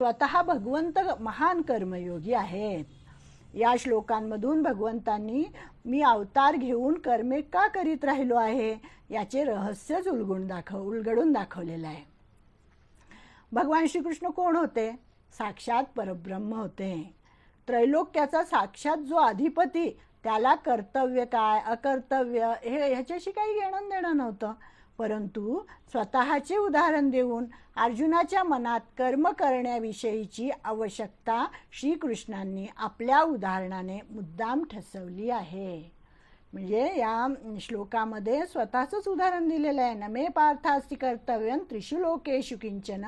स्वतः भगवंत महान कर्मयोगी आहेत. या श्लोकांमधून भगवंतांनी मी अवतार घेऊन कर्मे का करीत राहिलो आहे याचे रहस्यच उलगडून दाखवलेलं आहे. भगवान श्रीकृष्ण कोण होते? साक्षात परब्रह्म होते. त्रैलोक्याचा साक्षात जो अधिपती, त्याला कर्तव्य काय अकर्तव्य ह्याच्याशी काही घेणं देणं नव्हतं. परंतु स्वतःचे उदाहरण देऊन अर्जुनाच्या मनात कर्म करण्याविषयीची आवश्यकता श्रीकृष्णांनी आपल्या उदाहरणाने मुद्दाम ठसवली आहे. म्हणजे या श्लोकामध्ये स्वतःचंच उदाहरण दिलेलं आहे. न मे पार्थास्ति कर्तव्यं त्रिषु लोकेषु किंचन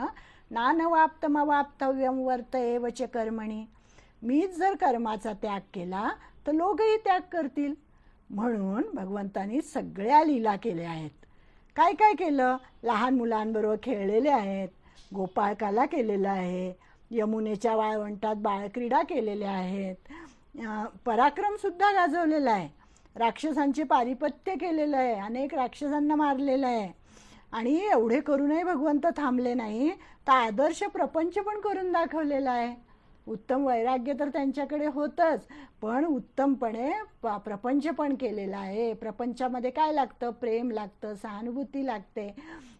नानवाप्तमवाप्तव्यं वर्त एव च कर्मणी. मीच जर कर्माचा त्याग केला तर लोकही त्याग करतील. म्हणून भगवंतांनी सगळ्या लीला केल्या आहेत. काय काय केलं? लहान मुलांबरोबर खेळलेले आहेत, गोपाळकाला केलेलं आहे, यमुनेच्या वाळवंटात बाळक्रीडा केलेल्या आहेत, पराक्रमसुद्धा गाजवलेला आहे, राक्षसांचे पारिपत्य केलेलं आहे, अनेक राक्षसांना मारलेलं आहे. आणि एवढे करूनही भगवंत थांबले नाही, तर आदर्श प्रपंच पण करून दाखवलेला आहे. उत्तम वैराग्य तर त्यांच्याकडे होतंच, पण उत्तमपणे प्रपंच पण केलेला आहे. प्रपंचामध्ये काय लागतं? प्रेम लागतं, सहानुभूती लागते.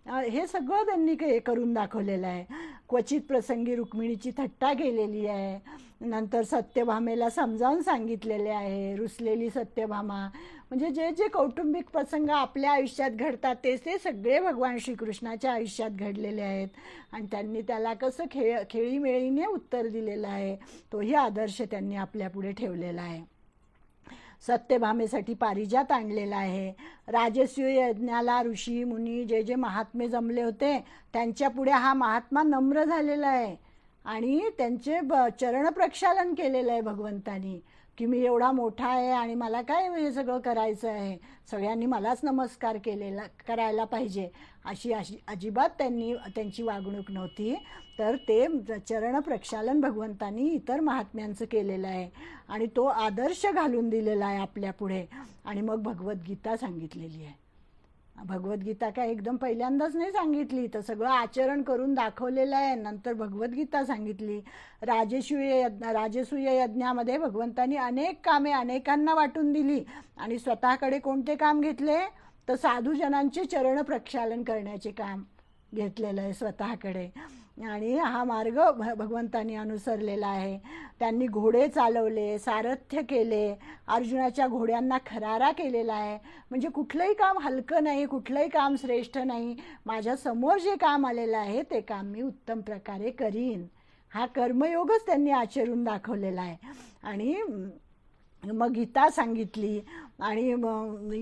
हे सगळं त्यांनी करून दाखवलेलं आहे. क्वचित प्रसंगी रुक्मिणीची थट्टा केलेली आहे. नंतर सत्यभामेला समजावून सांगितलेले आहे. रुसलेली सत्यभामा, म्हणजे जे जे कौटुंबिक प्रसंग आपल्या आयुष्यात घडतात ते सगळे भगवान श्रीकृष्णाच्या आयुष्यात घडलेले आहेत. आणि त्यांनी त्याला कसं खेळीमेळीने उत्तर दिलेलं आहे, तोही आदर्श त्यांनी आपल्यापुढे ठेवलेला आहे. सत्यभामेसाठी पारिजात आणलेला आहे. राजसूय यज्ञाला ऋषी मुनी जे जे महात्मे जमले होते त्यांच्यापुढे हा महात्मा नम्र झालेला आहे आणि त्यांचे चरण प्रक्षालन केलेलं आहे भगवंतानी, की मी एवढा मोठा आहे आणि मला काय हे सगळं करायचं आहे, सगळ्यांनी मलाच नमस्कार करायला पाहिजे अशी अजिबात त्यांची वागणूक नव्हती. तर ते चरण प्रक्षालन भगवंतानी इतर महात्म्यांचं केलेलं आहे आणि तो आदर्श घालून दिलेला आहे आपल्या पुढे. आणि मग भगवद्गीता सांगितलेली आहे. भगवद्गीता काय एकदम पहिल्यांदाच नाही सांगितली, तर सगळं आचरण करून दाखवलेलं आहे. नंतर भगवद्गीता सांगितली. राजसूय यज्ञामध्ये भगवंतांनी अनेक कामे अनेकांना वाटून दिली आणि स्वतःकडे कोणते काम घेतले? तर साधूजनांचे चरण प्रक्षालन करण्याचे काम घेतलेलं आहे स्वतःकडे. आणि हा मार्ग भगवंतांनी अनुसरलेला आहे. त्यांनी घोडे चालवले, सारथ्य केले, अर्जुनाच्या घोड्यांना खरारा केलेला आहे. म्हणजे कुठलंही काम हलकं नाही, कुठलंही काम श्रेष्ठ नाही. माझ्या समोर जे काम आलेलं आहे ते काम मी उत्तम प्रकारे करीन, हा कर्मयोगच त्यांनी आचरून दाखवलेला आहे. आणि मग गीता सांगितली आणि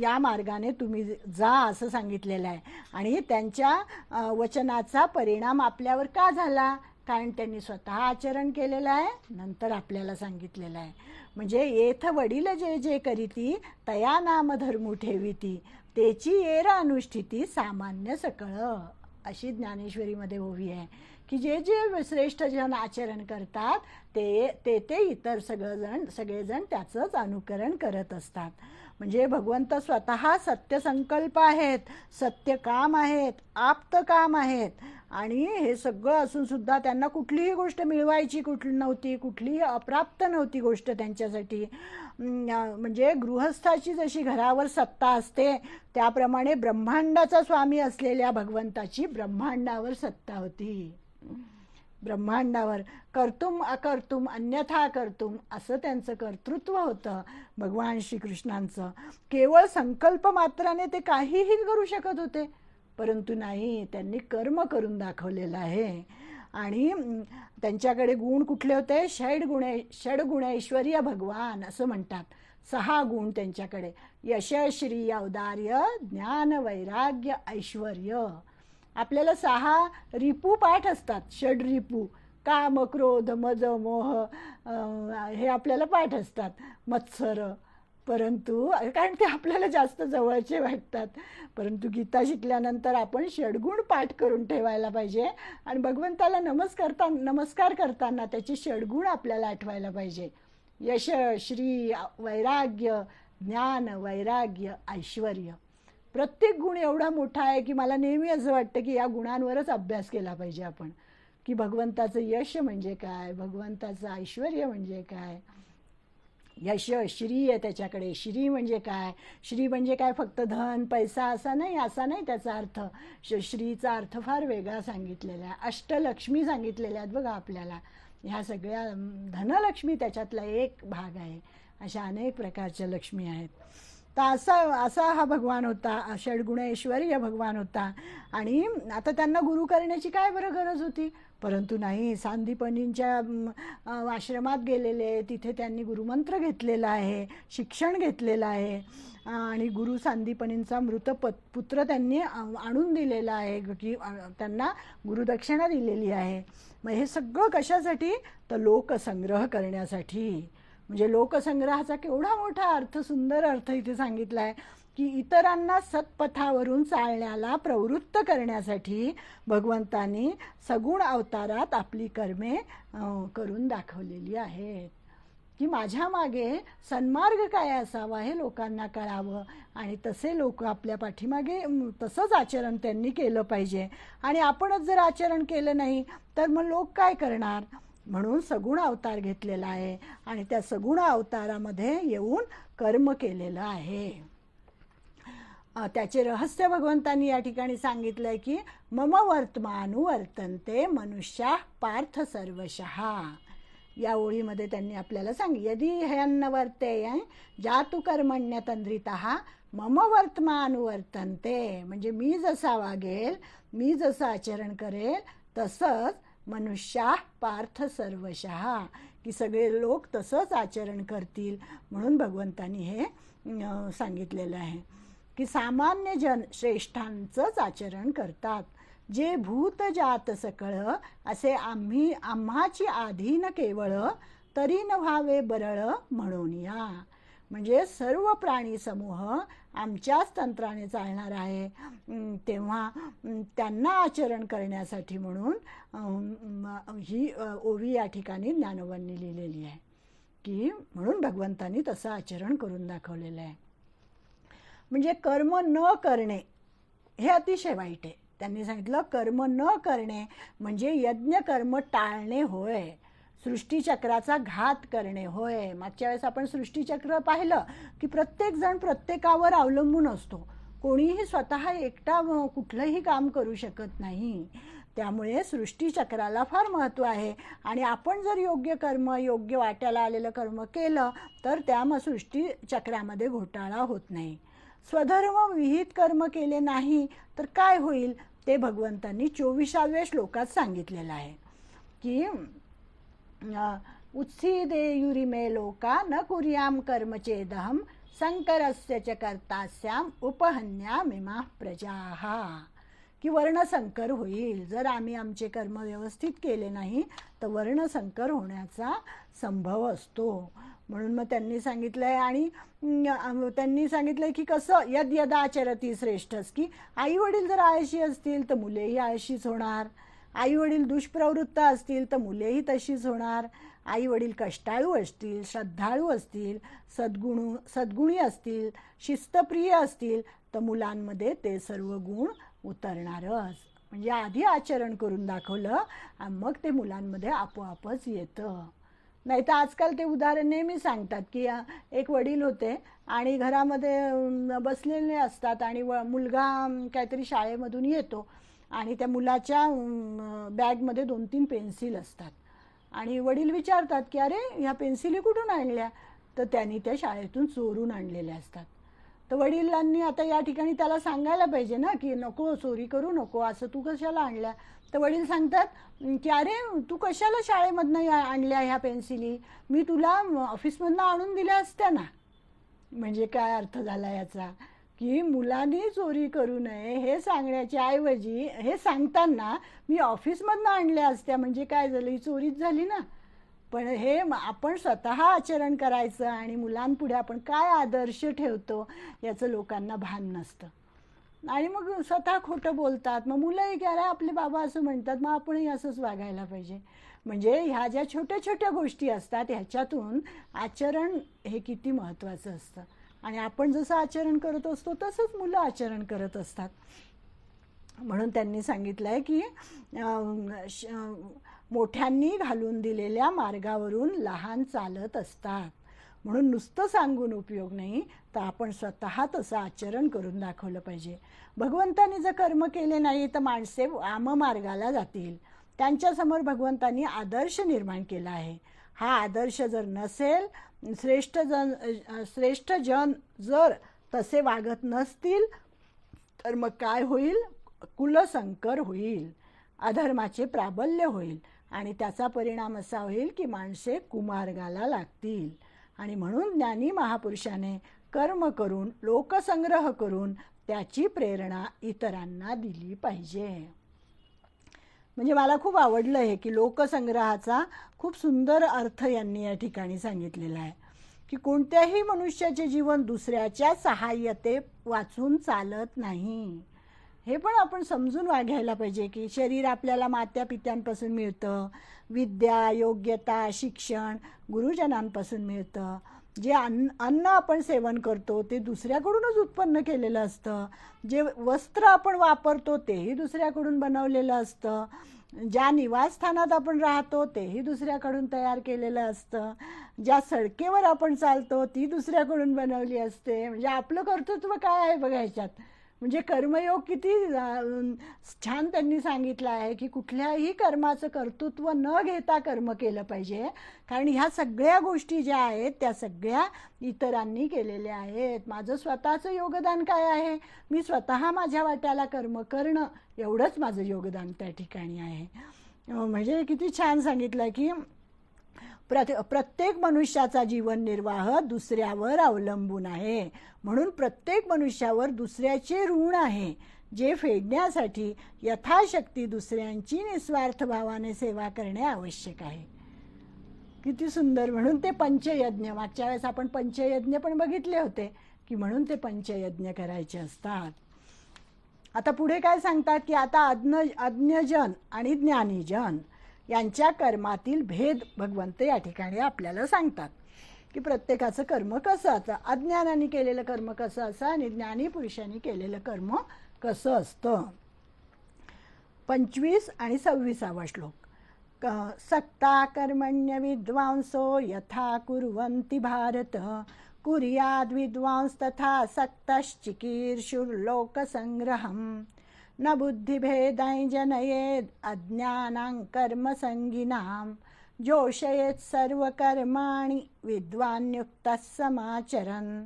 या मार्गाने तुम्ही जा असं सांगितलेलं आहे. आणि त्यांच्या वचनाचा परिणाम आपल्यावर का झाला? कारण त्यांनी स्वतः आचरण केलेलं आहे, नंतर आपल्याला सांगितलेलं आहे. म्हणजे येथ वडील जे जे करीती तया नाम धर्मू ठेविती तेची येर अनुष्ठिती सामान्य सकळ, अशी ज्ञानेश्वरीमध्ये ओवी आहे की जे जे श्रेष्ठ जन आचरण करतात ते इतर सगळेजण त्याचंच अनुकरण करत असतात. म्हणजे भगवंत स्वतः सत्यसंकल्प आहेत, सत्यकाम आहेत, आप्तकाम आहेत. आणि हे सगळं असून सुद्धा त्यांना कुठलीही गोष्ट मिळवायची नव्हती, कुठलीही अप्राप्त नव्हती गोष्ट त्यांच्यासाठी. म्हणजे गृहस्थाची जशी घरावर सत्ता असते त्याप्रमाणे ब्रह्मांडाचा स्वामी असलेल्या भगवंताची ब्रह्मांडावर सत्ता होती. ब्रह्मांडावर कर्तुम अकर्तुम अन्यथा कर्तुम असं त्यांचं कर्तृत्व होतं भगवान श्रीकृष्णांचं. केवळ संकल्प मात्राने ते काहीही करू शकत होते, परंतु नाही, त्यांनी कर्म करून दाखवलेलं आहे. आणि त्यांच्याकडे गुण कुठले होते? षड्गुणैश्वर्य भगवान असं म्हणतात. 6 गुण त्यांच्याकडे: यश, श्री, औदार्य, ज्ञान, वैराग्य, ऐश्वर्य. आपल्याला 6 रिपू पाठ असतात, षड रिपू, काम, क्रोध, मद, मोह, हे आपल्याला पाठ असतात, मत्सर. परंतु कारण ते आपल्याला जास्त जवळचे वाटतात, परंतु गीता शिकल्यानंतर आपण षडगुण पाठ करून ठेवायला पाहिजे. आणि भगवंताला नमस्कार करताना त्याचे षडगुण आपल्याला आठवायला पाहिजे: यश, श्री, वैराग्य, ज्ञान, वैराग्य, ऐश्वर्य. प्रत्येक गुण एवढा मोठा आहे की मला नेहमी असं वाटतं की या गुणांवरच अभ्यास केला पाहिजे आपण, की भगवंताचं यश म्हणजे काय, भगवंताचं ऐश्वर म्हणजे काय. यश श्री आहे त्याच्याकडे. श्री म्हणजे काय, श्री म्हणजे काय फक्त धन पैसा असा नाही त्याचा अर्थ. श्रीचा अर्थ फार वेगळा सांगितलेला आहे. अष्टलक्ष्मी सांगितलेल्या आहेत बघा आपल्याला. ह्या सगळ्या धनलक्ष्मी त्याच्यातला एक भाग आहे. अशा अनेक प्रकारच्या लक्ष्मी आहेत. तर असा हा भगवान होता, षड्गुणेश्वरी भगवान होता. आणि आता त्यांना गुरु करण्याची काय बरं गरज होती, परंतु नाही, सांदीपनींच्या आश्रमात गेलेले, तिथे त्यांनी गुरुमंत्र घेतलेला आहे, शिक्षण घेतलेलं आहे. आणि गुरु सांदीपनींचा मृत पुत्र त्यांनी आणून दिलेला आहे, की त्यांना गुरुदक्षिणा दिलेली आहे. मग हे सगळं कशासाठी, तर लोकसंग्रह करण्यासाठी. म्हणजे लोकसंग्रहाचा केवढा मोठा अर्थ, सुंदर अर्थ इथे सांगितला आहे, की इतरांना सत्पथावरून चालण्याला प्रवृत्त करण्यासाठी भगवंतांनी सगुण अवतारात आपली कर्मे करून दाखवलेली आहेत. की माझ्या मागे सन्मार्ग काय असावा हे लोकांना कळावं, आणि तसे लोक आपल्या पाठीमागे तसंच आचरण त्यांनी केलं पाहिजे. आणि आपणच जर आचरण केलं नाही तर मग लोक काय करणार. म्हणून सगुण अवतार घेतलेला आहे, आणि त्या सगुण अवतारामध्ये येऊन कर्म केलेलं आहे. त्याचे रहस्य भगवंतांनी या ठिकाणी सांगितलंय की मम वर्तमानुवर्तन्ते मनुष्या पार्थ सर्वशः. या ओळीमध्ये त्यांनी आपल्याला यदि ह्यन्नवर्तेय जातु कर्मण्यतंद्रितः मम वर्तमानुवर्तन्ते. म्हणजे मी जसा वागेल, मी जसं आचरण करेल तसंच मनुष्या पार्थ सर्वशः, की सगळे लोक तसंच आचरण करतील. म्हणून भगवंतांनी हे सांगितलेलं आहे की सामान्य जन श्रेष्ठांचंच आचरण करतात. जे भूत जात सकळ असे आम्हाची आधीन केवळ, तरी न व्हावे बरळ म्हणून या. म्हणजे सर्व प्राणी समूह आमच्याच तंत्राने चालणार आहे, तेव्हा त्यांना आचरण करण्यासाठी म्हणून ही ओवी या ठिकाणी ज्ञानोबांनी लिहिलेली आहे. की म्हणून भगवंतांनी तसं आचरण करून दाखवलेलं आहे. म्हणजे कर्म न करणे हे अतिशय वाईट आहे. त्यांनी सांगितलं कर्म न करणे म्हणजे यज्ञ कर्म टाळणे होय, सृष्टीचक्राचा घात करणे होय. मागच्या वेळेस आपण सृष्टीचक्र पाहिलं की प्रत्येक जण प्रत्येकावर अवलंबून असतो. कोणीही स्वतः एकटा कुठलंही काम करू शकत नाही. त्यामुळे सृष्टीचक्राला फार महत्त्व आहे. आणि आपण जर योग्य कर्म, योग्य वाट्याला आलेलं कर्म केलं तर त्या सृष्टीचक्रामध्ये घोटाळा होत नाही. स्वधर्म विहित कर्म केले नाही तर काय होईल ते भगवंतांनी 24व्या श्लोकात सांगितलेलं आहे. की उत्सीदेयुरिमे लोका न कुर्याम कर्मचेदहम संकरस्य च कर्तास्याम उपहन्यामिमा प्रजाः. की वर्णसंकर होईल जर आम्ही आमचे कर्म व्यवस्थित केले नाही तर वर्णसंकर होण्याचा संभव असतो. म्हणून मग त्यांनी सांगितलंय, आणि त्यांनी सांगितलंय की कसं यद यदाचरती श्रेष्ठस, की आई वडील जर आळशी असतील तर मुलेही आळशीच होणार. आई वडील दुष्प्रवृत्त असतील तर मुलेही तशीच होणार. आई वडील कष्टाळू असतील, श्रद्धाळू असतील, सद्गुणी असतील, शिस्तप्रिय असतील तर मुलांमध्ये ते सर्व गुण उतरणारच. म्हणजे आधी आचरण करून दाखवलं आणि मग ते मुलांमध्ये आपोआपच येतं. नाही तर आजकाल ते उदाहरण नेहमी सांगतात की एक वडील होते आणि घरामध्ये बसलेले असतात आणि मुलगा काहीतरी शाळेमधून येतो आणि त्या मुलाच्या बॅगमध्ये 2-3 पेन्सिल असतात आणि वडील विचारतात की अरे ह्या पेन्सिली कुठून आणल्या, तर त्यांनी त्या शाळेतून चोरून आणलेल्या असतात. तर वडिलांनी आता या ठिकाणी त्याला सांगायला पाहिजे ना की नको, चोरी करू नको, असं तू कशाला आणल्या. तर वडील सांगतात की अरे तू कशाला शाळेमधनं आणल्या ह्या पेन्सिली, मी तुला ऑफिसमधनं आणून दिल्या असत्या ना. म्हणजे काय अर्थ झाला याचा, की मुलांनी चोरी करू नये हे सांगण्याच्या ऐवजी हे सांगताना मी ऑफिसमधनं आणल्या असत्या, म्हणजे काय झालं, ही चोरीच झाली ना. पण हे आपण स्वतः आचरण करायचं आणि मुलांपुढे आपण काय आदर्श ठेवतो याचं लोकांना भान नसतं आणि मग स्वतः खोटं बोलतात. मग मुलंही की अरे आपले बाबा असं म्हणतात मग आपणही असंच वागायला पाहिजे. म्हणजे ह्या ज्या छोट्या छोट्या गोष्टी असतात ह्याच्यातून आचरण हे किती महत्त्वाचं असतं आणि आपण जसं आचरण करत असतो तसंच मुलं आचरण करत असतात. म्हणून त्यांनी सांगितलं आहे की मोठ्यांनी घालून दिलेल्या मार्गावरून लहान चालत असतात. म्हणून नुसतं सांगून उपयोग नाही, तर आपण स्वतः तसं आचरण करून दाखवलं पाहिजे. भगवंतांनी जर कर्म केले नाही तर माणसे वाममार्गाला जातील. त्यांच्यासमोर भगवंतांनी आदर्श निर्माण केला आहे. हा आदर्श जर नसेल, श्रेष्ठ जन जर तसे वागत नसतील, तर मग काय होईल? कुलसंकर होईल, अधर्माचे प्राबल्य होईल आणि त्याचा परिणाम असा होईल की माणसे कुमार्गाला लागतील. आणि म्हणून ज्ञानी महापुरुषाने कर्म करून, लोकसंग्रह करून त्याची प्रेरणा इतरांना दिली पाहिजे. म्हणजे मला खूप आवडलं हे की लोकसंग्रहाचा खूप सुंदर अर्थ यांनी या ठिकाणी सांगितलेला आहे की कोणत्याही मनुष्याचे जीवन दुसऱ्याच्या सहाय्यते वाचून चालत नाही. हे पण आपण समजून वागायला पाहिजे की शरीर आपल्याला मातापित्यांपासून मिळतं, विद्या, योग्यता, शिक्षण गुरुजनांपासून मिळतं. जे अन्न आपण सेवन करतो ते दुसऱ्याकडूनच उत्पन्न केलेलं असतं. जे वस्त्र आपण वापरतो तेही दुसऱ्याकडून बनवलेलं असतं. ज्या निवासस्थानात आपण राहतो तेही दुसऱ्याकडून तयार केलेलं असतं. ज्या सडकेवर आपण चालतो ती दुसऱ्याकडून बनवली असते. म्हणजे आपलं कर्तृत्व काय आहे बघा ह्याच्यात. म्हणजे कर्मयोग किती छान त्यांनी सांगितलं आहे की कुठल्याही कर्माचं कर्तृत्व न घेता कर्म केलं पाहिजे. कारण ह्या सगळ्या गोष्टी ज्या आहेत त्या सगळ्या इतरांनी केलेल्या आहेत. माझं स्वतःचं योगदान काय आहे? मी स्वतः माझ्या वाट्याला कर्म करणं, एवढंच माझं योगदान त्या ठिकाणी आहे. म्हणजे किती छान सांगितलं की प्रत्येक मनुष्याचा जीवन निर्वाह दुसऱ्यावर अवलंबून आहे. म्हणून प्रत्येक मनुष्यावर दुसऱ्याचे ऋण आहे, जे फेडण्यासाठी यथाशक्ती दुसऱ्यांची निस्वार्थ भावाने सेवा करणे आवश्यक आहे. किती सुंदर. म्हणून ते पंचयज्ञ, मागच्या वेळेस आपण पंचयज्ञ पण बघितले होते की म्हणून ते पंचयज्ञ करायचे असतात. आता पुढे काय सांगतात की आता अज्ञजन आणि ज्ञानीजन यांच्या कर्मातील भेद भगवंत या ठिकाणी आपल्याला सांगतात की प्रत्येकाचं कर्म कसं असतं. अज्ञानाने केलेलं कर्म कसं असतं आणि ज्ञानी पुरुषांनी केलेलं कर्म कसं असतं. 25 आणि 26 श्लोक. सक्ता कर्मण्य विद्वांसो यथा कुर्वन्ति भारत, कुर्याद् विद्वांस तथा सक्तश्चिकीर्षुर्लोकसंग्रहम्. न बुद्धिभेदाय जनयेद अज्ञानां कर्मसंगिनां, जोषयेत सर्व कर्माणि विद्वान्युक्तः समाचरन्.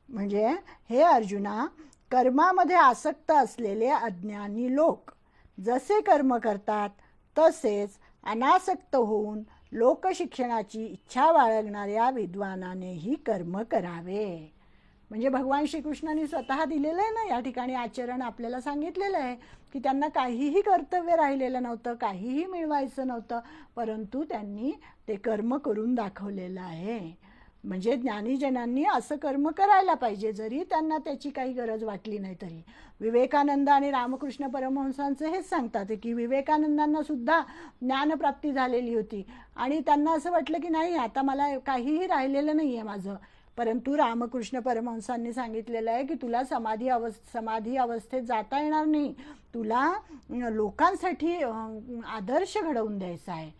म्हणजे हे अर्जुना, कर्मामध्ये आसक्त असलेले अज्ञानी लोक जसे कर्म करतात तसेच अनासक्त होऊन लोकशिक्षणाची इच्छा बाळगणाऱ्या विद्वानानेही कर्म करावे. म्हणजे भगवान श्रीकृष्णांनी स्वतः दिलेलं आहे ना या ठिकाणी आचरण. आपल्याला सांगितलेलं आहे की त्यांना काहीही कर्तव्य राहिलेलं नव्हतं, काहीही मिळवायचं नव्हतं, परंतु त्यांनी ते कर्म करून दाखवलेलं आहे. म्हणजे ज्ञानीजनांनी असं कर्म करायला पाहिजे जरी त्यांना त्याची काही गरज वाटली नाही तरी. विवेकानंद आणि रामकृष्ण परमहंसांचं हेच सांगतात की विवेकानंदांना सुद्धा ज्ञानप्राप्ती झालेली होती आणि त्यांना असं वाटलं की नाही आता मला काहीही राहिलेलं नाही आहे माझं. परंतु रामकृष्ण परमहंसांनी सांगितलेलं आहे की तुला समाधी अवस्थेत जाता येणार नाही, तुला लोकांसाठी आदर्श घडवून द्यायचा आहे,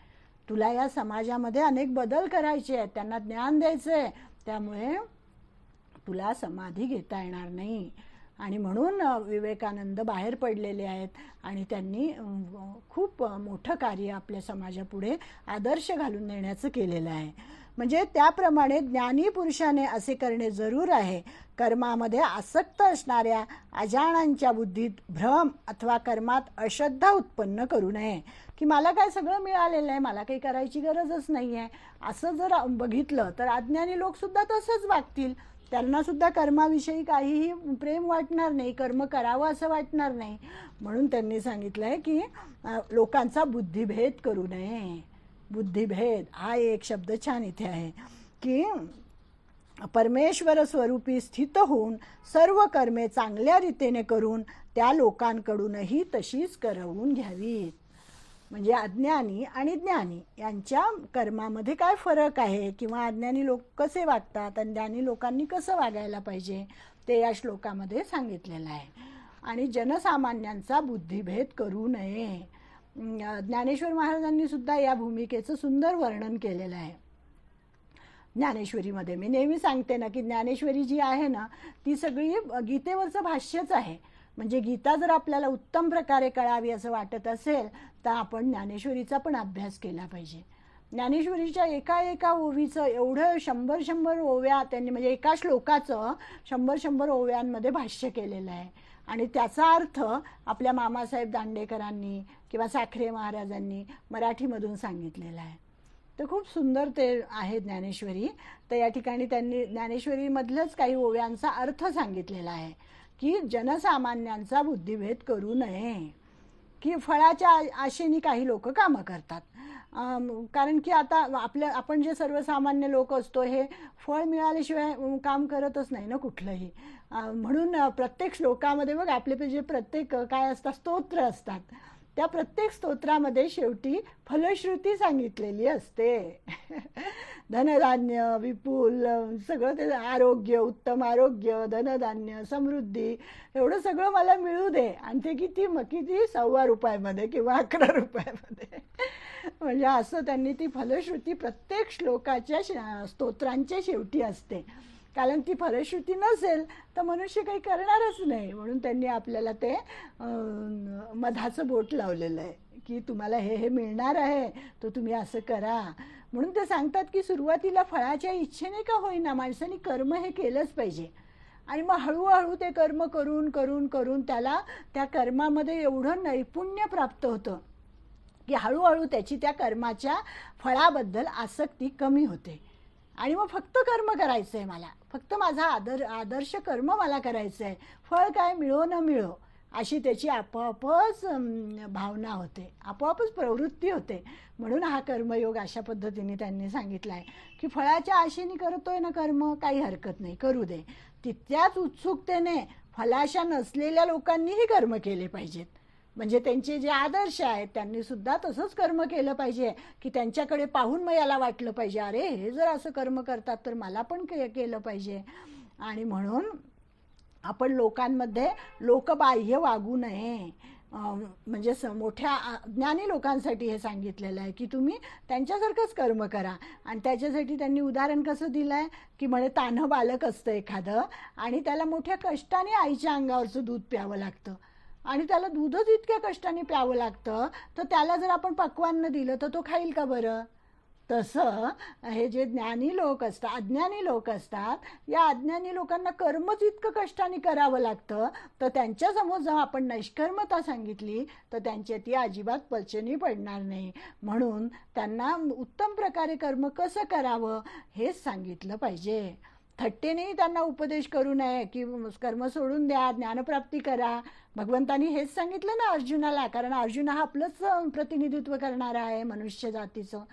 तुला या समाजामध्ये अनेक बदल करायचे आहेत, त्यांना ज्ञान द्यायचं आहे, त्यामुळे तुला समाधी घेता येणार नाही. आणि म्हणून विवेकानंद बाहेर पडलेले आहेत आणि त्यांनी खूप मोठं कार्य आपल्या समाजापुढे आदर्श घालून देण्याचं केलेलं आहे. म्हणजे त्याप्रमाणे ज्ञानी पुरुषाने असे करणे जरूर आहे. कर्मामध्ये आसक्त असणाऱ्या अजाणांच्या बुद्धीत भ्रम अथवा कर्मात अश्रद्धा उत्पन्न करू नये की मला काय सगळं मिळालेलं आहे, मला काही करायची गरजच नाही आहे, असं जर बघितलं तर अज्ञानी लोकसुद्धा तसंच वागतील. त्यांना सुद्धा कर्माविषयी काहीही प्रेम वाटणार नाही, कर्म करावं असं वाटणार नाही. म्हणून त्यांनी सांगितलं आहे की लोकांचा बुद्धिभेद करू नये. बुद्धिभेद हा एक शब्द छान इथे आहे की परमेश्वर स्वरूपी स्थित होऊन सर्व कर्मे चांगल्या रीतीने करून त्या लोकांकडूनही तशीच करवून घ्यावीत. म्हणजे अज्ञानी आणि ज्ञानी यांच्या कर्मामध्ये काय फरक आहे किंवा अज्ञानी लोक कसे वागतात आणि ज्ञानी लोकांनी कसं वागायला पाहिजे ते या श्लोकामध्ये सांगितलेलं आहे. आणि जनसामान्यांचा बुद्धिभेद करू नये. ज्ञानेश्वर महाराजांनी सुद्धा या भूमिकेचं सुंदर वर्णन केलेलं आहे ज्ञानेश्वरीमध्ये. मी नेहमी सांगते ना की ज्ञानेश्वरी जी आहे ना ती सगळी गीतेवरचं भाष्यच आहे. म्हणजे गीता जर आपल्याला उत्तम प्रकारे कळावी असं वाटत असेल तर आपण ज्ञानेश्वरीचा पण अभ्यास केला पाहिजे. ज्ञानेश्वरीच्या एका ओवीचं एवढं 100 ओव्या त्यांनी, म्हणजे एका श्लोकाचं 100 ओव्यांमध्ये भाष्य केलेलं आहे. आणि त्याचा अर्थ आपल्या मामासाहेब दांडेकरांनी किंवा साखरे महाराजांनी मराठीमधून सांगितलेला आहे. तर खूप सुंदर ते आहे ज्ञानेश्वरी. तर या ठिकाणी त्यांनी ज्ञानेश्वरीमधलंच काही ओव्यांचा अर्थ सांगितलेला आहे की जनसामान्यांचा बुद्धिभेद करू नये. की फळाच्या आशेने काही लोक कामं करतात. कारण की आता आपण जे सर्वसामान्य लोक असतो हे फळ मिळाल्याशिवाय काम करतच नाही ना कुठलंही. म्हणून प्रत्येक श्लोकामध्ये बघ आपले जे प्रत्येक काय असतात स्तोत्र असतात त्या प्रत्येक स्तोत्रामध्ये शेवटी फलश्रुती सांगितलेली असते. धनधान्य विपुल सगळं ते आरोग्य, उत्तम आरोग्य, धनधान्य, समृद्धी एवढं सगळं मला मिळू दे. आणि ते किती ₹1.25 रुपयामध्ये किंवा ₹11 म्हणजे असं त्यांनी ती फलश्रुती प्रत्येक श्लोकाच्या स्तोत्रांच्या शेवटी असते. कारण ती फलश्रुती नसेल तर मनुष्य काही करणारच नाही. म्हणून त्यांनी आपल्याला ते मधाचं बोट लावलेलं आहे की तुम्हाला हे मिळणार आहे तर तुम्ही असं करा. म्हणून ते सांगतात की सुरुवातीला फळाच्या इच्छेने का होईना माणसाने कर्म हे केलंच पाहिजे. आणि मग हळूहळू ते कर्म करून करून करून त्याला त्या कर्मामध्ये एवढं नैपुण्य प्राप्त होतं की हळूहळू त्याची त्या कर्माच्या फळाबद्दल आसक्ती कमी होते. आणि मग फक्त कर्म करायचं आहे मला, फक्त माझा आदर्श कर्म मला करायचं आहे, फळ काय मिळो न मिळो अशी त्याची आपोआपच भावना होते, आपोआपच प्रवृत्ती होते. म्हणून हा कर्मयोग अशा पद्धतीने त्यांनी सांगितला आहे की फळाच्या आशेने करतोय ना कर्म काही हरकत नाही, करू दे. तितक्याच उत्सुकतेने फलाशा नसलेल्या लोकांनीही कर्म केले पाहिजेत. म्हणजे त्यांचे जे आदर्श आहेत त्यांनी सुद्धा तसंच कर्म केलं पाहिजे की त्यांच्याकडे पाहून मग याला वाटलं पाहिजे अरे हे जर असं कर्म करतात तर मला पण केलं पाहिजे. आणि म्हणून आपण लोकांमध्ये लोकबाह्य वागू नये. म्हणजे मोठ्या ज्ञानी लोकांसाठी हे सांगितलेलं आहे की तुम्ही त्यांच्यासारखंच कर्म करा. आणि त्याच्यासाठी त्यांनी उदाहरण कसं दिलं आहे की म्हणे तान्हं बालक असतं एखादं आणि त्याला मोठ्या कष्टाने आईच्या अंगावरचं दूध प्यावं लागतं आणि त्याला दूधच इतक्या कष्टाने प्यावं लागतं तर त्याला जर आपण पक्वान्न दिलं तर तो खाईल का बरं. तसं हे जे ज्ञानी लोक असतात, अज्ञानी लोक असतात, या अज्ञानी लोकांना कर्मच इतकं कष्टाने करावं लागतं तर त्यांच्यासमोर जेव्हा आपण नैष्कर्मता सांगितली तर त्यांच्या ती अजिबात पचनी पडणार नाही. म्हणून त्यांना उत्तम प्रकारे कर्म कसं करावं हेच सांगितलं पाहिजे. थट्टेनेही त्यांना उपदेश करू नये की कर्म सोडून द्या, ज्ञानप्राप्ती करा. भगवंतांनी हेच सांगितलं ना अर्जुनाला, कारण अर्जुन हा आपलंच प्रतिनिधित्व करणारा आहे मनुष्य जातीचं.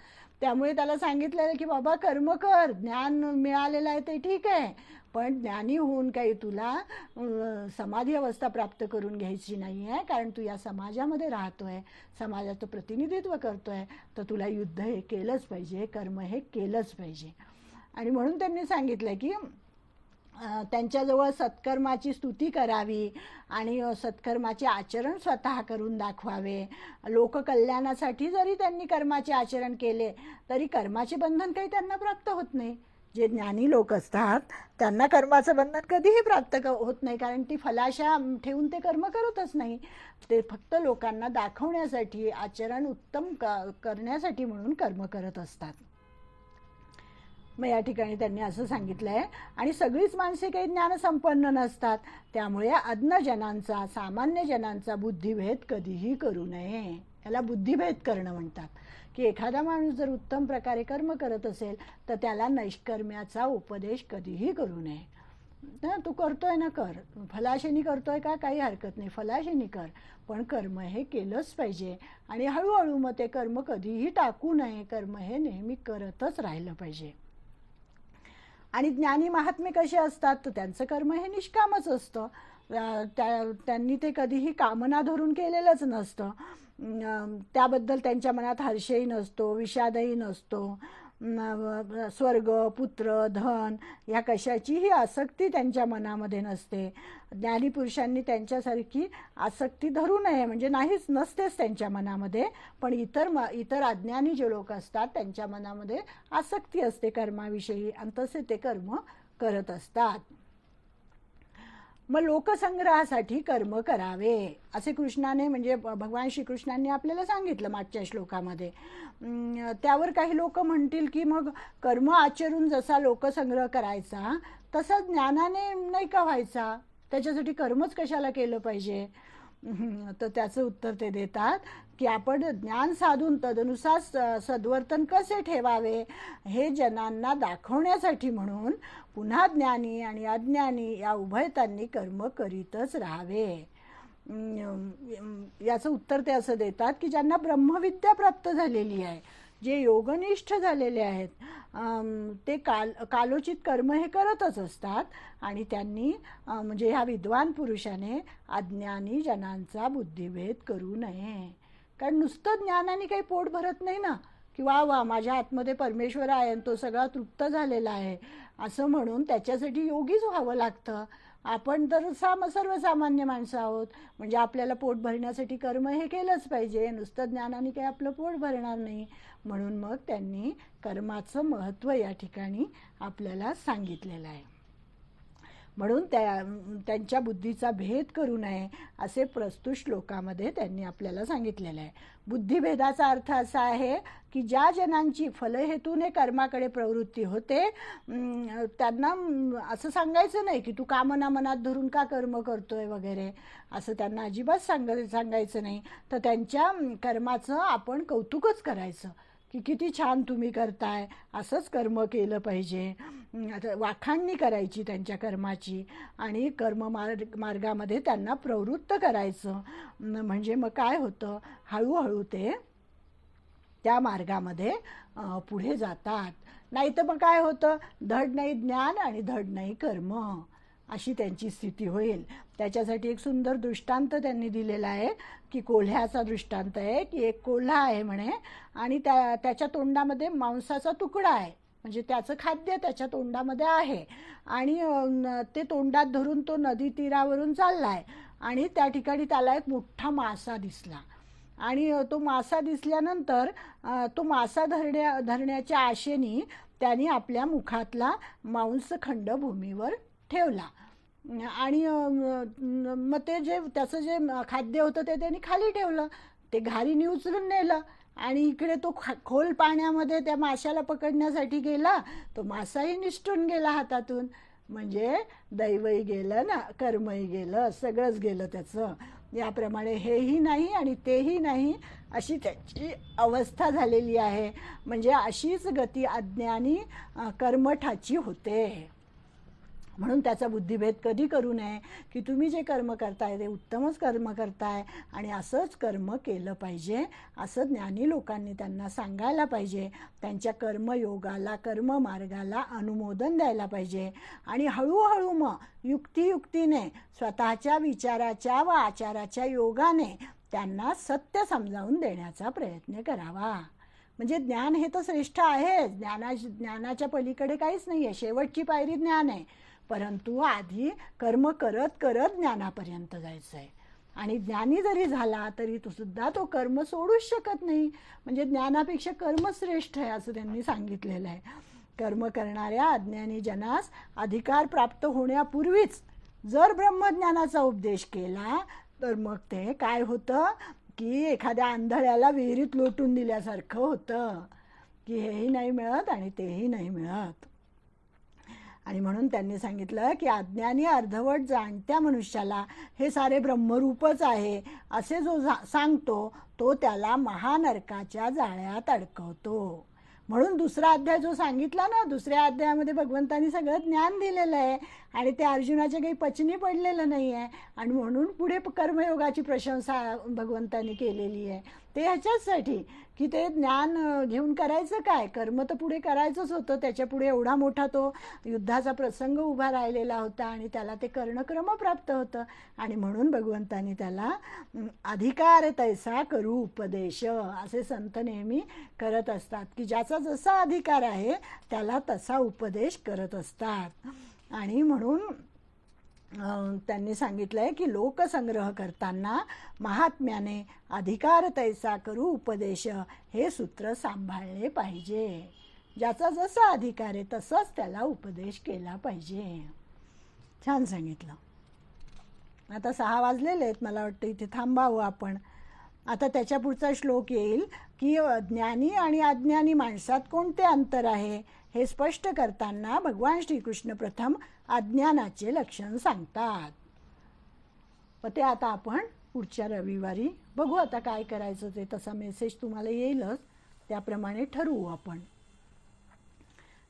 त्यामुळे त्याला सांगितलेलं की बाबा कर्म कर, ज्ञान मिळालेलं आहे ते ठीक आहे पण ज्ञानी होऊन काही तुला समाधी अवस्था प्राप्त करून घ्यायची नाही आहे. कारण तू या समाजामध्ये राहतोय, समाजाचं प्रतिनिधित्व करतोय तर तुला युद्ध हे केलंच पाहिजे, कर्म हे केलंच पाहिजे. आणि म्हणून त्यांनी सांगितलं की त्यांच्याजवळ सत्कर्माची स्तुती करावी आणि सत्कर्माचे आचरण स्वतः करून दाखवावे. लोककल्याणासाठी जरी त्यांनी कर्माचे आचरण केले तरी कर्माचे बंधन काही त्यांना प्राप्त होत नाही. जे ज्ञानी लोक असतात त्यांना कर्माचं बंधन कधीही प्राप्त होत नाही कारण ती फलाशा ठेवून ते कर्म करतच नाही. ते फक्त लोकांना दाखवण्यासाठी आचरण उत्तम करण्यासाठी म्हणून कर्म करत असतात. मग या ठिकाणी त्यांनी असं सांगितलं आहे. आणि सगळीच माणसे काही ज्ञानसंपन्न नसतात त्यामुळे अज्ञजनांचा सामान्य जनांचा बुद्धिभेद कधीही करू नये. याला बुद्धिभेद करणं म्हणतात की एखादा माणूस जर उत्तम प्रकारे कर्म करत असेल तर त्याला नैष्कर्म्याचा उपदेश कधीही करू नये. ना तू करतोय ना कर, फलाशेनी करतोय का काही हरकत नाही, फलाशेनी कर पण कर्म हे केलंच पाहिजे. आणि हळूहळू मग ते कर्म कधीही टाकू नये, कर्म हे नेहमी करतच राहिलं पाहिजे. आणि ज्ञानी महात्मे कसे असतात तर त्यांचं कर्म हे निष्कामच असतं. त्यांनी ते कधीही कामना धरून केलेलंच नसतं. त्याबद्दल त्यांच्या मनात हर्षही नसतो, विषादही नसतो. स्वर्ग, पुत्र, धन या कशाचीही आसक्ती त्यांच्या मनामध्ये नसते. ज्ञानी पुरुषांनी त्यांच्यासारखी आसक्ती धरू नये, म्हणजे नाहीच, नसतेच त्यांच्या मनामध्ये. पण इतर अज्ञानी जे लोक असतात त्यांच्या मनामध्ये आसक्ती असते कर्माविषयी, आणि तसे ते कर्म करत असतात. मग लोकसंग्रहासाठी कर्म करावे असे कृष्णाने, म्हणजे भगवान श्रीकृष्णांनी आपल्याला सांगितलं मागच्या श्लोकामध्ये. त्यावर काही लोक म्हणतील की मग कर्म आचरून जसा लोकसंग्रह करायचा तसा ज्ञानाने नाही का व्हायचा, त्याच्यासाठी कर्मच कशाला केलं पाहिजे. तर त्याचं उत्तर ते देतात की आपण ज्ञान साधून तदनुसार सद्वर्तन कसे ठेवावे हे जनांना दाखवण्यासाठी म्हणून पुन्हा ज्ञानी आणि अज्ञानी या उभयतांनी कर्म करीतच राहावे. याचं उत्तर ते असं देतात की ज्यांना ब्रह्मविद्या प्राप्त झालेली आहे, जे योगनिष्ठ झालेले आहेत, ते कालोचित कर्म हे करतच असतात. आणि त्यांनी म्हणजे ह्या विद्वान पुरुषाने अज्ञानी जनांचा बुद्धिभेद करू नये. कारण नुसतं ज्ञानाने काही पोट भरत नाही ना, की वा वा माझ्या आतमध्ये परमेश्वर आहे आणि तो सगळा तृप्त झालेला आहे असं म्हणून त्याच्यासाठी योगीच व्हावं लागतं. आपण तर सर्वसामान्य माणसं आहोत, म्हणजे आपल्याला पोट भरण्यासाठी कर्म हे केलंच पाहिजे. नुसतं ज्ञानाने काही आपलं पोट भरणार नाही. म्हणून मग त्यांनी कर्माचं महत्त्व या ठिकाणी आपल्याला सांगितलेलं आहे. म्हणून त्यांच्या बुद्धीचा भेद करू नये असे प्रस्तुत श्लोकामध्ये त्यांनी आपल्याला सांगितलेलं आहे. बुद्धिभेदाचा अर्थ असा आहे की ज्या जनांची फलहेतूने कर्माकडे प्रवृत्ती होते त्यांना असं सांगायचं नाही की तू कामना मनात धरून का कर्म करतोय वगैरे, असं त्यांना अजिबात सांगायचं नाही. तर त्यांच्या कर्माचं आपण कौतुकच करायचं की किती छान तुम्ही करताय, असंच कर्म केलं पाहिजे. वाखाणणी करायची त्यांच्या कर्माची आणि मार्गामध्ये त्यांना प्रवृत्त करायचं. म्हणजे मग काय होतं, हळूहळू ते त्या मार्गामध्ये पुढे जातात. नाही तर मग काय होतं, धड नाही ज्ञान आणि धड नाही कर्म अशी त्यांची स्थिती होईल. त्याच्यासाठी एक सुंदर दृष्टांत त्यांनी दिलेला आहे की कोल्ह्याचा दृष्टांत आहे की एक कोल्हा आहे म्हणे आणि त्याच्या तोंडामध्ये मांसाचा तुकडा आहे, म्हणजे त्याचं खाद्य त्याच्या तोंडामध्ये आहे आणि ते तोंडात धरून तो नदी तीरावरून चाललाय आणि त्या ठिकाणी त्याला एक मोठा मासा दिसला आणि तो मासा दिसल्यानंतर तो मासा धरण्याच्या आशेने त्याने आपल्या मुखातला मांसखंड भूमीवर ठेवला आणि मग ते त्याचं जे खाद्य होतं ते त्यांनी खाली ठेवलं, ते घारीने उचलून नेलं आणि इकडे तो खोल पाण्यामध्ये त्या माशाला पकडण्यासाठी गेला, तो मासाही निसटून गेला हातातून. म्हणजे दैवही गेलं ना, कर्मही गेलं, सगळंच गेलं त्याचं. याप्रमाणे हेही नाही आणि तेही नाही अशी त्याची अवस्था झालेली आहे. म्हणजे अशीच गती अज्ञानी कर्मठाची होते. म्हणून त्याचा बुद्धिभेद कधी करू नये की तुम्ही जे कर्म करताय ते उत्तमच कर्म करताय आणि असंच कर्म केलं पाहिजे असं ज्ञानी लोकांनी त्यांना सांगायला पाहिजे. त्यांच्या कर्मयोगाला कर्ममार्गाला अनुमोदन द्यायला पाहिजे आणि हळूहळू मग युक्तियुक्तीने स्वतःच्या विचाराच्या व आचाराच्या योगाने त्यांना सत्य समजावून देण्याचा प्रयत्न करावा. म्हणजे ज्ञान हे तर श्रेष्ठ आहे, ज्ञानाच्या पलीकडे काहीच नाही आहे, शेवटची पायरी ज्ञान आहे. परंतु आधी कर्म करत करत ज्ञानापर्यंत जायचं आहे आणि ज्ञानी जरी झाला तरी सुद्धा तो कर्म सोडूच शकत नाही. म्हणजे ज्ञानापेक्षा कर्म श्रेष्ठ आहे असं त्यांनी सांगितलेलं आहे. कर्म करणाऱ्या अज्ञानी जनास अधिकार प्राप्त होण्यापूर्वीच जर ब्रह्मज्ञानाचा उपदेश केला तर मग ते काय होतं की एखाद्या आंधळ्याला विहिरीत लोटून दिल्यासारखं होतं की हेही नाही मिळत आणि तेही नाही मिळत. आणि म्हणून त्यांनी सांगितलं की अज्ञानी अर्धवट जाणत्या मनुष्याला हे सारे ब्रह्मरूपच आहे असे जो सांगतो तो त्याला महानरकाच्या जाळ्यात अडकवतो. म्हणून दुसरा अध्याय जो सांगितला ना, दुसऱ्या अध्यायामध्ये भगवंतांनी सगळं ज्ञान दिलेलं आहे आणि ते अर्जुनाच्या काही पचनी पडलेलं नाही आहे आणि म्हणून पुढे कर्मयोगाची प्रशंसा भगवंतांनी केलेली आहे ते ह्याच्याचसाठी की ते ज्ञान घेऊन करायचं काय, कर्म तर पुढे करायचंच होतं, त्याच्या पुढे एवढा मोठा तो युद्धाचा प्रसंग उभा राहिलेला होता आणि त्याला ते करणं क्रमप्राप्त होतं. आणि म्हणून भगवंतांनी त्याला अधिकार तैसा करू उपदेश असे संत नेहमी करत असतात, की ज्याचा जसा अधिकार आहे त्याला तसा उपदेश करत असतात. आणि म्हणून त्यांनी सांगितलंय की लोकसंग्रह करताना महात्म्याने अधिकार तैसा करू उपदेश हे सूत्र सांभाळले पाहिजे. ज्याचा जसा अधिकार आहे तसाच त्याला उपदेश केला पाहिजे. छान सांगितलं. आता 6 वाजलेले आहेत, मला वाटतं इथे थांबावं आपण. आता त्याच्या पुढचा श्लोक येईल की ज्ञानी आणि अज्ञानी माणसात कोणते अंतर आहे हे स्पष्ट करताना भगवान श्रीकृष्ण प्रथम अज्ञानाचे लक्षण सांगतात. व ते आता आपण पुढच्या रविवारी बघू आता काय करायचं ते. तसा मेसेज तुम्हाला येईलच, त्याप्रमाणे ठरवू आपण.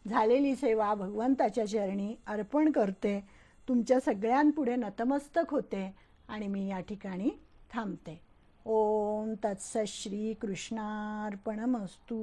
झालेली सेवा भगवंताच्या चरणी अर्पण करते, तुमच्या सगळ्यांपुढे नतमस्तक होते आणि मी या ठिकाणी थांबते. ओम तत्सत श्री कृष्णार्पणमस्तु.